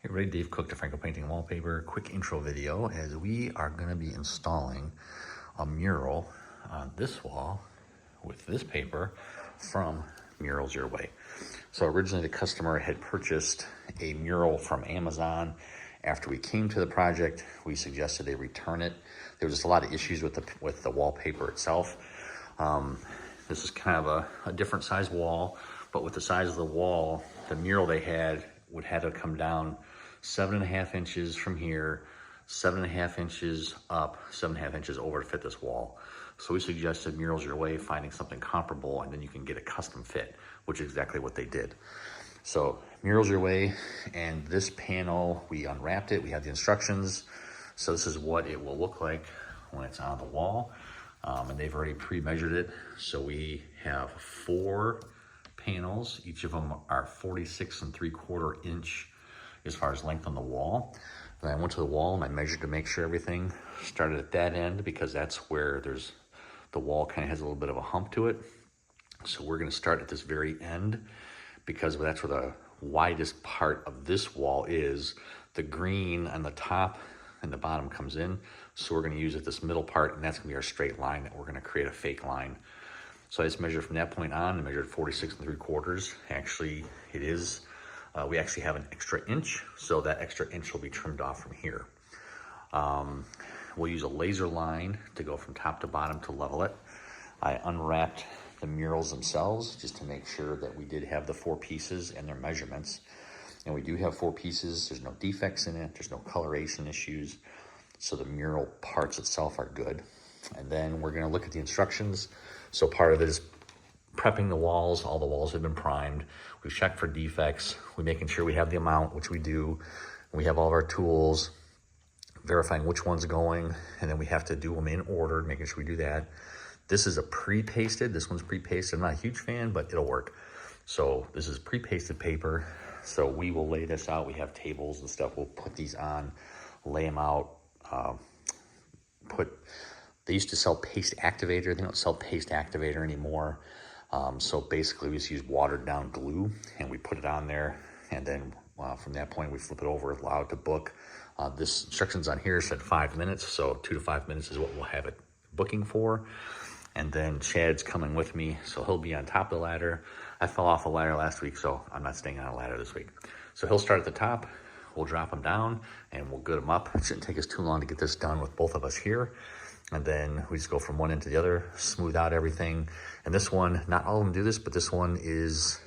Hey everybody, Dave Cook, DeFranco Painting Wallpaper. Quick intro video as we are going to be installing a mural on this wall with this paper from Murals Your Way. So originally the customer had purchased a mural from Amazon. After we came to the project, we suggested they return it. There was just a lot of issues with the wallpaper itself. This is kind of a different size wall, but with the size of the wall, the mural they had would have to come down 7.5 inches from here, 7.5 inches up, 7.5 inches over to fit this wall. So we suggested Murals Your Way, finding something comparable, and then you can get a custom fit, which is exactly what they did. So Murals Your Way, and this panel, we unwrapped it, we have the instructions. So this is what it will look like when it's on the wall. And they've already pre-measured it. So we have 4 panels. Each of them are 46.75 inch as far as length on the wall. And I went to the wall and I measured to make sure everything started at that end, because that's where the wall kind of has a little bit of a hump to it. So we're gonna start at this very end, because that's where the widest part of this wall is. The green on the top and the bottom comes in. So we're gonna use it this middle part, and that's gonna be our straight line that we're gonna create a fake line. So I just measured from that point on, I measured 46.75. Actually, it is, we actually have an extra inch, so that extra inch will be trimmed off from here. We'll use a laser line to go from top to bottom to level it. I unwrapped the murals themselves just to make sure that we did have the 4 pieces and their measurements. And we do have 4 pieces. There's no defects in it. There's no coloration issues. So the mural parts itself are good. And then we're gonna look at the instructions. So part of it is prepping the walls. All the walls have been primed. We've checked for defects. We're making sure we have the amount, which we do. We have all of our tools, verifying which one's going, and then we have to do them in order, making sure we do that. This is a pre-pasted. This one's pre-pasted. I'm not a huge fan, but it'll work. So this is pre-pasted paper. So we will lay this out. We have tables and stuff. We'll put these on, lay them out, they used to sell paste activator. They don't sell paste activator anymore. So basically we just use watered down glue and we put it on there. And then from that point, we flip it over, allow it to book. This instructions on here said 5 minutes. So 2 to 5 minutes is what we'll have it booking for. And then Chad's coming with me, so he'll be on top of the ladder. I fell off a ladder last week, so I'm not staying on a ladder this week. So he'll start at the top, we'll drop him down, and we'll good him up. It shouldn't take us too long to get this done with both of us here. And then we just go from one end to the other, smooth out everything. And this one, not all of them do this, but this one is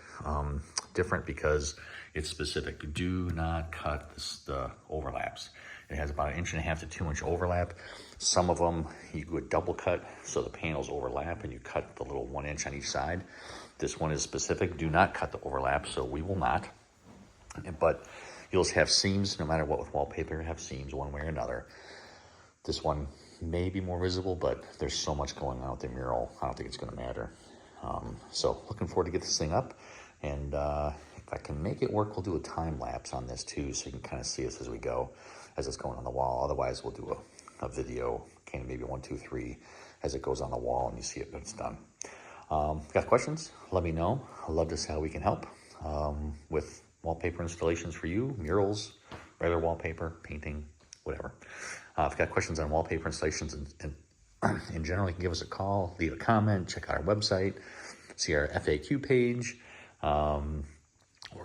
different because it's specific. Do not cut the overlaps. It has about 1.5 inch to 2 inch overlap. Some of them you would double cut, so the panels overlap and you cut the little 1 inch on each side. This one is specific. Do not cut the overlap, so we will not. But you'll have seams, no matter what with wallpaper, have seams one way or another. This one may be more visible, but there's so much going on with the mural, I don't think it's gonna matter. So looking forward to get this thing up. And if I can make it work, we'll do a time lapse on this too, so you can kind of see us as we go, as it's going on the wall. Otherwise, we'll do a video, kind of maybe 1, 2, 3, as it goes on the wall and you see it when it's done. Got questions? Let me know. I'd love to see how we can help with wallpaper installations for you, murals, regular wallpaper, painting, whatever. If you've got questions on wallpaper installations and in general, you can give us a call, leave a comment, check out our website, see our FAQ page, or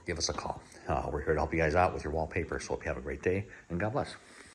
give us a call. We're here to help you guys out with your wallpaper. So hope you have a great day, and God bless.